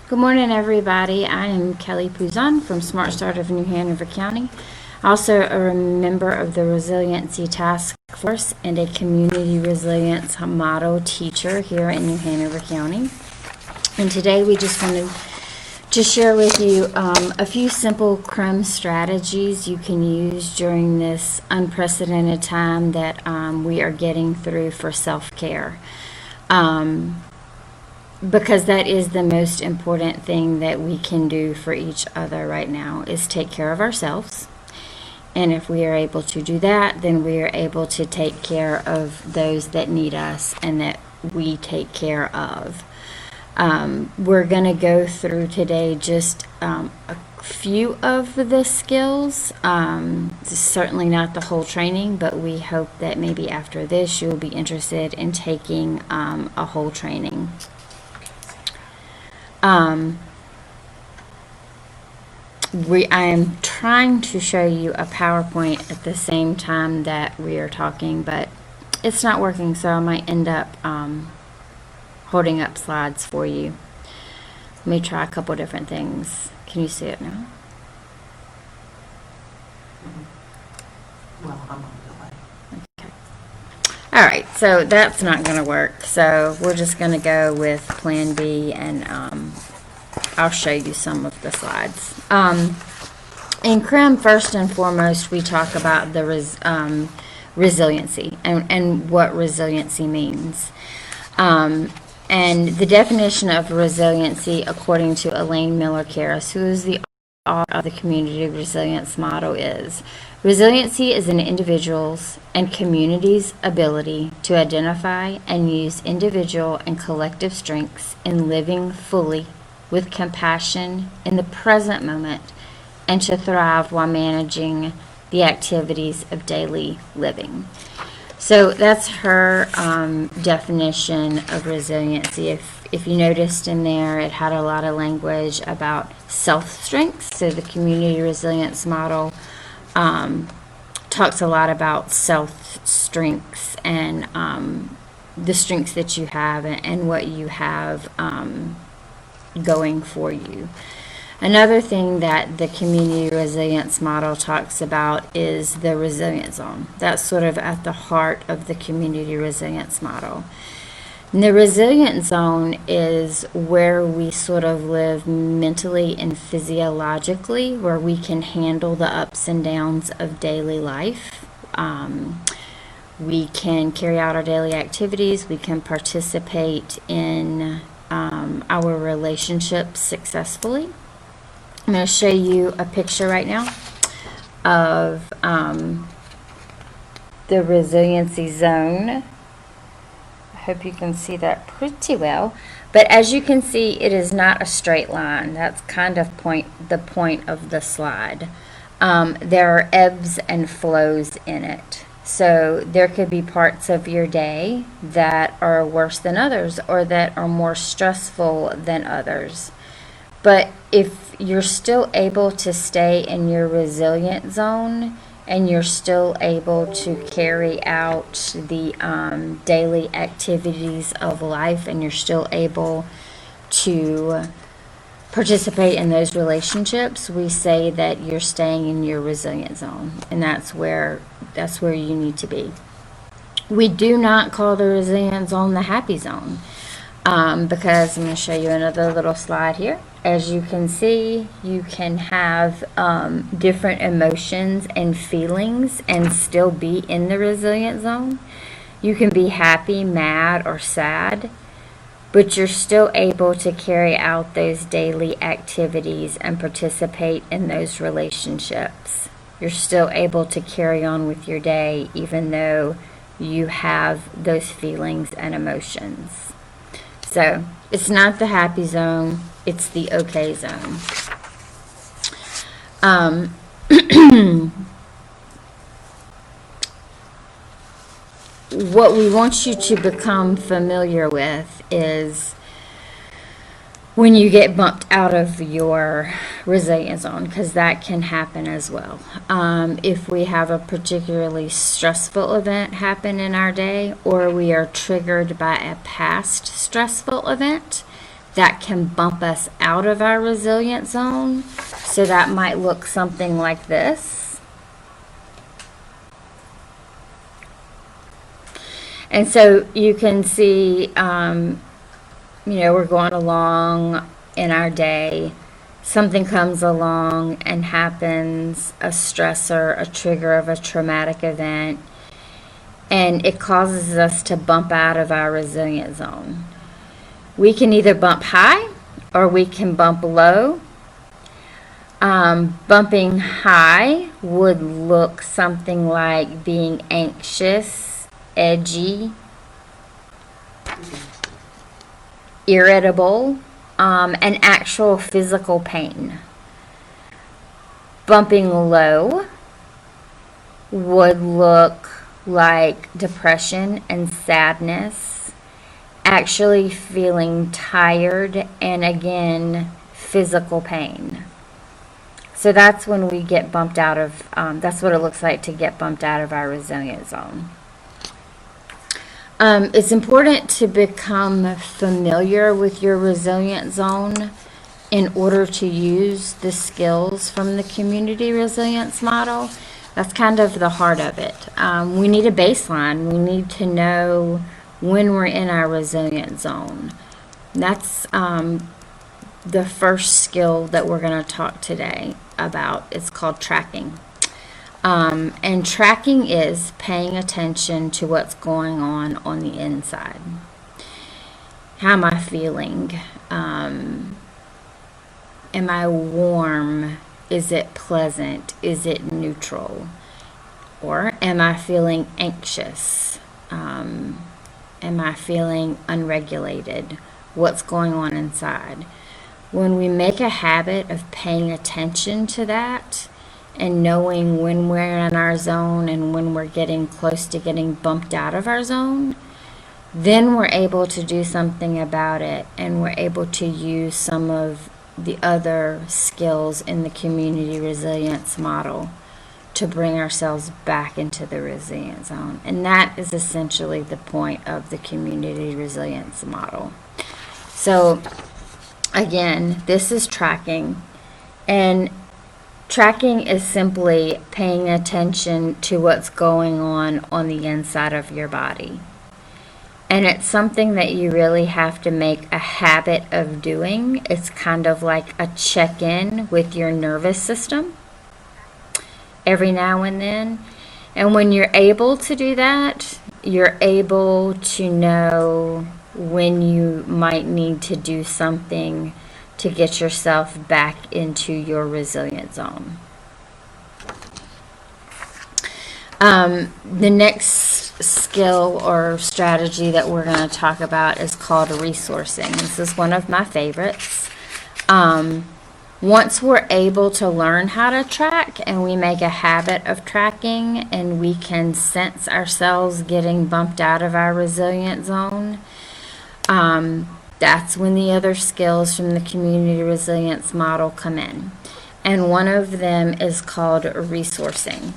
Good morning, everybody. I am Kelly Puzon from Smart Start of New Hanover County. Also a member of the Resiliency Task Force and a Community Resilience Model teacher here in New Hanover County. And today we just wanted to share with you a few simple CRM strategies you can use during this unprecedented time that we are getting through for self-care. Because that is the most important thing that we can do for each other right now, is take care of ourselves. And if we are able to do that, then we are able to take care of those that need us and that we take care of. We're going to go through today just a few of the skills. Certainly not the whole training, but we hope that maybe after this you'll be interested in taking a whole training. I am trying to show you a PowerPoint at the same time that we are talking, but it's not working, so I might end up holding up slides for you. Let me try a couple different things. Can you see it now? Well, I'm on delay. Okay. All right, so that's not going to work. So we're just going to go with Plan B, and I'll show you some of the slides. In CRM, first and foremost, we talk about the resiliency and what resiliency means. And the definition of resiliency, according to Elaine Miller-Karras, who is the author of the Community Resilience Model, is: resiliency is an individual's and community's ability to identify and use individual and collective strengths in living fully with compassion in the present moment, and to thrive while managing the activities of daily living. So that's her definition of resiliency. If you noticed in there, it had a lot of language about self-strengths. So the Community Resilience Model talks a lot about self-strengths and the strengths that you have and what you have going for you. Another thing that the Community Resilience Model talks about is the resilience zone. That's sort of at the heart of the Community Resilience Model. And the resilience zone is where we sort of live mentally and physiologically, where we can handle the ups and downs of daily life. We can carry out our daily activities. We can participate in our relationships successfully. I'm going to show you a picture right now of the resiliency zone. I hope you can see that pretty well. But as you can see, it is not a straight line. That's kind of the point of the slide. There are ebbs and flows in it. So there could be parts of your day that are worse than others, or that are more stressful than others. But if you're still able to stay in your resilient zone, and you're still able to carry out the daily activities of life, and you're still able to participate in those relationships, we say that you're staying in your resilient zone, and that's where you need to be. We do not call the resilient zone the happy zone, because I'm going to show you another little slide here. As you can see, you can have different emotions and feelings and still be in the resilient zone. You can be happy, mad, or sad, but you're still able to carry out those daily activities and participate in those relationships. You're still able to carry on with your day even though you have those feelings and emotions. So it's not the happy zone, it's the okay zone. What we want you to become familiar with is when you get bumped out of your resilience zone, because that can happen as well. If we have a particularly stressful event happen in our day, or we are triggered by a past stressful event, that can bump us out of our resilient zone. So that might look something like this. And so you can see, you know, we're going along in our day. Something comes along and happens, a stressor, a trigger of a traumatic event, and it causes us to bump out of our resilient zone. We can either bump high or we can bump low. Bumping high would look something like being anxious, edgy, irritable, and actual physical pain. Bumping low would look like depression and sadness, actually feeling tired, and again, physical pain. So that's when we get bumped out of, that's what it looks like to get bumped out of our resilient zone. It's important to become familiar with your resilient zone in order to use the skills from the community resilience model. That's kind of the heart of it. We need a baseline. We need to know when we're in our resilient zone. That's the first skill that we're going to talk today about. It's called tracking. And tracking is paying attention to what's going on the inside. How am I feeling? Am I warm? Is it pleasant? Is it neutral? Or am I feeling anxious? Am I feeling unregulated? What's going on inside? When we make a habit of paying attention to that and knowing when we're in our zone and when we're getting close to getting bumped out of our zone, then we're able to do something about it, and we're able to use some of the other skills in the community resilience model to bring ourselves back into the resilient zone. And that is essentially the point of the community resilience model. So again, this is tracking, and tracking is simply paying attention to what's going on the inside of your body. And it's something that you really have to make a habit of doing. It's kind of like a check-in with your nervous system every now and then. And when you're able to do that, you're able to know when you might need to do something to get yourself back into your resilient zone. The next skill or strategy that we're going to talk about is called resourcing. This is one of my favorites. Once we're able to learn how to track and we make a habit of tracking and we can sense ourselves getting bumped out of our resilient zone, that's when the other skills from the community resilience model come in. And one of them is called resourcing.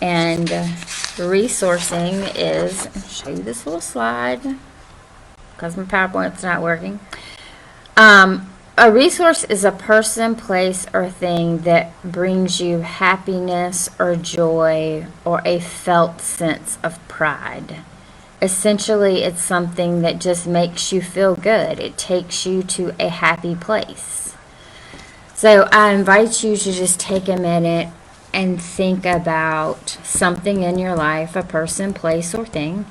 And resourcing is, I'll show you this little slide because my PowerPoint's not working. A resource is a person, place, or thing that brings you happiness or joy or a felt sense of pride. Essentially, it's something that just makes you feel good. It takes you to a happy place. So I invite you to just take a minute and think about something in your life, a person, place, or thing,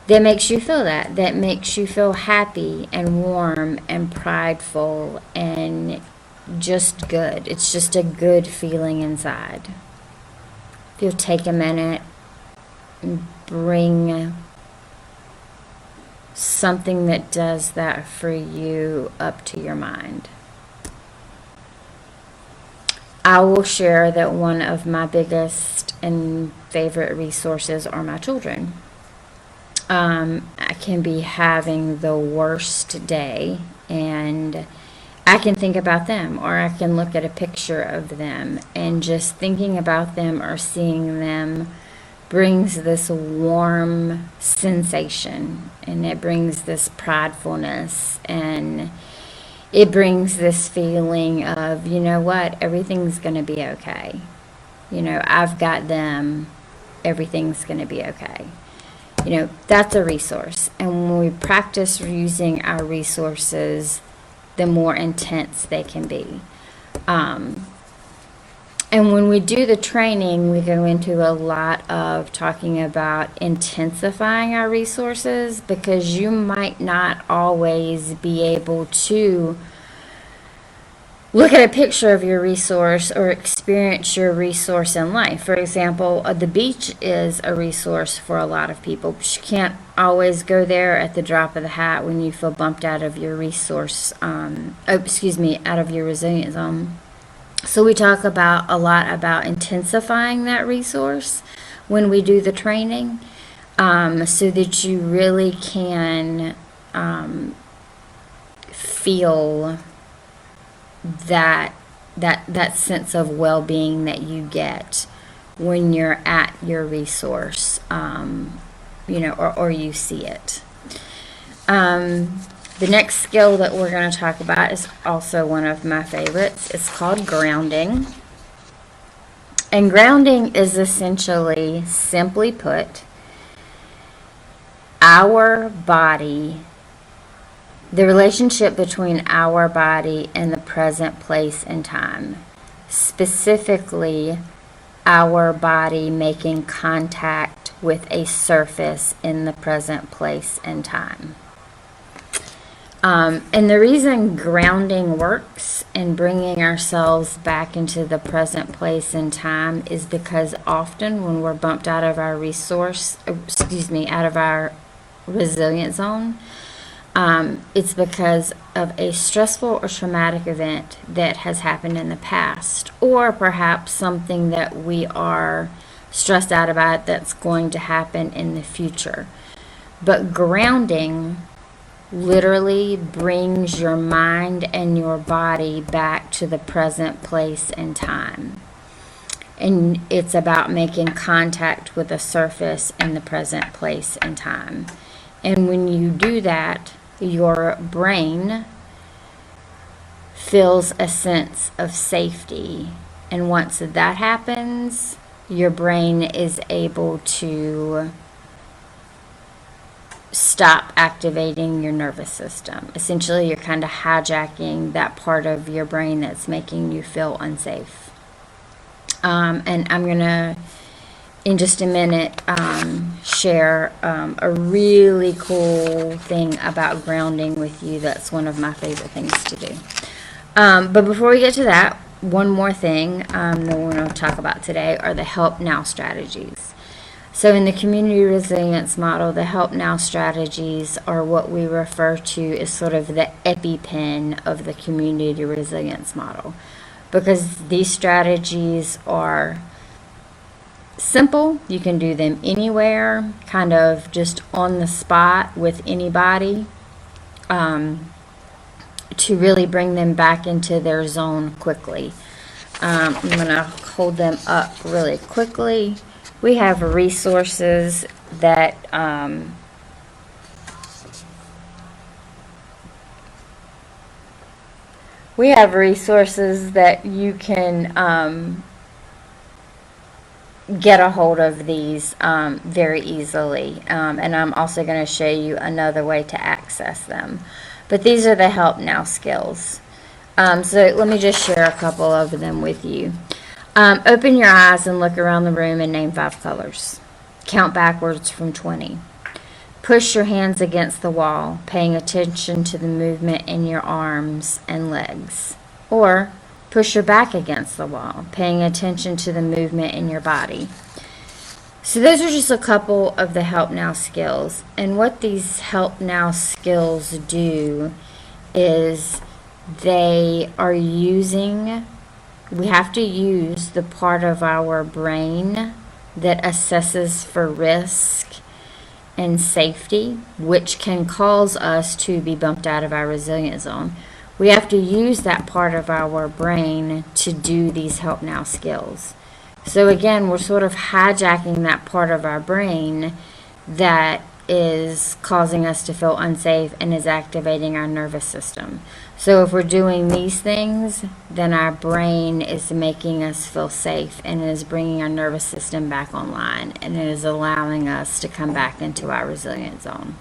that makes you feel that makes you feel happy and warm and prideful and just good. It's just a good feeling inside. If you'll take a minute and bring something that does that for you up to your mind. I will share that one of my biggest and favorite resources are my children. I can be having the worst day and I can think about them, or I can look at a picture of them, and just thinking about them or seeing them brings this warm sensation, and it brings this pridefulness, and it brings this feeling of, you know what, everything's going to be okay. You know, I've got them, everything's going to be okay. You know, that's a resource. And when we practice using our resources, the more intense they can be. And when we do the training, we go into a lot of talking about intensifying our resources, because you might not always be able to look at a picture of your resource or experience your resource in life. For example, the beach is a resource for a lot of people, but you can't always go there at the drop of the hat when you feel bumped out of your resource, out of your resilience zone. So we talk about a lot about intensifying that resource when we do the training, so that you really can feel that sense of well-being that you get when you're at your resource, you know, or you see it. The next skill that we're going to talk about is also one of my favorites. It's called grounding. And grounding is essentially, simply put, our body, the relationship between our body and the present place and time. Specifically, our body making contact with a surface in the present place and time. And the reason grounding works and bringing ourselves back into the present place and time is because often when we're bumped out of our out of our resilience zone, it's because of a stressful or traumatic event that has happened in the past, or perhaps something that we are stressed out about that's going to happen in the future. But grounding literally brings your mind and your body back to the present place and time. And it's about making contact with a surface in the present place and time. And when you do that, your brain feels a sense of safety. And once that happens, your brain is able to stop activating your nervous system. Essentially, you're kind of hijacking that part of your brain that's making you feel unsafe. And I'm going to, in just a minute, share a really cool thing about grounding with you. That's one of my favorite things to do. But before we get to that, one more thing that we're going to talk about today are the help now strategies. So in the community resilience model, the help now strategies are what we refer to as sort of the EpiPen of the community resilience model, because these strategies are simple. You can do them anywhere, kind of just on the spot with anybody, to really bring them back into their zone quickly. I'm going to hold them up really quickly. We have resources that you can get a hold of these very easily. And I'm also going to show you another way to access them. But these are the help now skills. So let me just share a couple of them with you. Open your eyes and look around the room and name 5 colors. Count backwards from 20. Push your hands against the wall, paying attention to the movement in your arms and legs. Or push your back against the wall, paying attention to the movement in your body. So those are just a couple of the help now skills. And what these help now skills do is we have to use the part of our brain that assesses for risk and safety, which can cause us to be bumped out of our resilience zone. We have to use that part of our brain to do these help now skills. So again, we're sort of hijacking that part of our brain that is causing us to feel unsafe and is activating our nervous system. So if we're doing these things, then our brain is making us feel safe and is bringing our nervous system back online, and it is allowing us to come back into our resilient zone.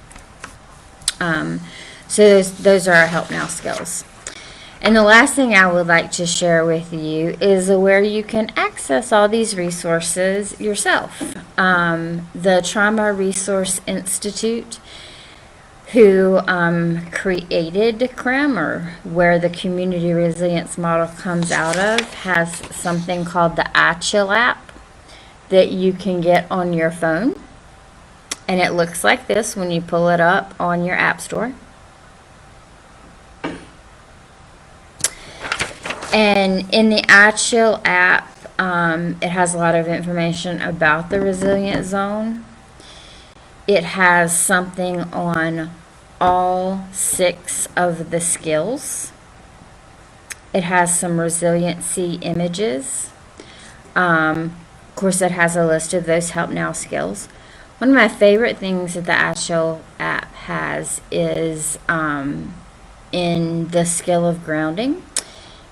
So those are our help now skills. And the last thing I would like to share with you is where you can access all these resources yourself. The Trauma Resource Institute, who created CRM, or where the community resilience model comes out of, has something called the iChill app that you can get on your phone. And it looks like this when you pull it up on your app store. And in the iChill app, it has a lot of information about the resilient zone. It has something on all 6 of the skills. It has some resiliency images. Of course, it has a list of those help now skills. One of my favorite things that the iChill app has is in the skill of grounding.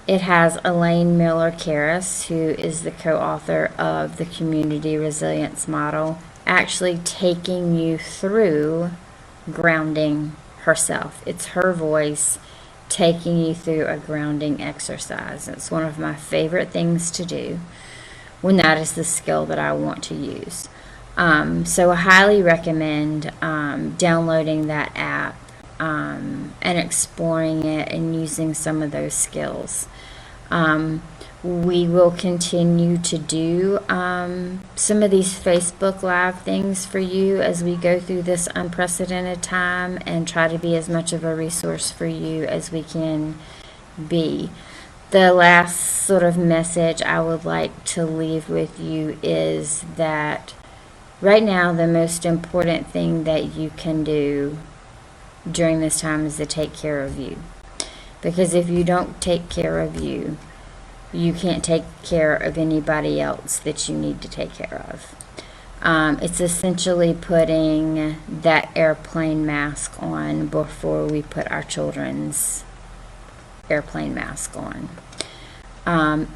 It has Elaine Miller-Karras, who is the co-author of the Community Resilience Model, actually taking you through grounding herself. It's her voice taking you through a grounding exercise. It's one of my favorite things to do when that is the skill that I want to use. So I highly recommend downloading that app and exploring it and using some of those skills. We will continue to do some of these Facebook Live things for you as we go through this unprecedented time, and try to be as much of a resource for you as we can be. The last sort of message I would like to leave with you is that right now the most important thing that you can do during this time is to take care of you. Because if you don't take care of you, you can't take care of anybody else that you need to take care of. It's essentially putting that airplane mask on before we put our children's airplane mask on.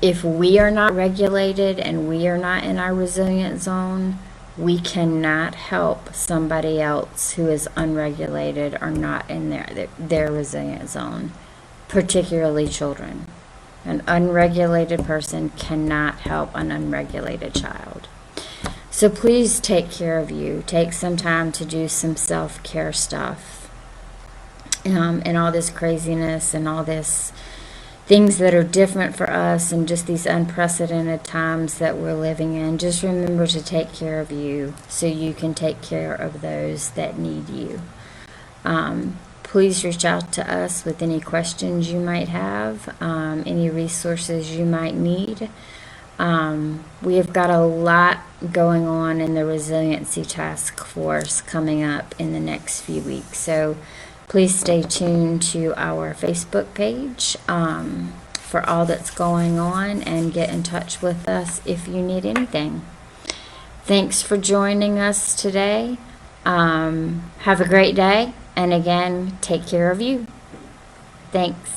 If we are not regulated and we are not in our resilient zone, we cannot help somebody else who is unregulated or not in their resilient zone, particularly children. An unregulated person cannot help an unregulated child. So please take care of you. Take some time to do some self-care stuff. And all this craziness and all this things that are different for us, and just these unprecedented times that we're living in. Just remember to take care of you so you can take care of those that need you. Please reach out to us with any questions you might have, any resources you might need. We have got a lot going on in the Resiliency Task Force coming up in the next few weeks. So please stay tuned to our Facebook page for all that's going on, and get in touch with us if you need anything. Thanks for joining us today. Have a great day. And again, take care of you. Thanks.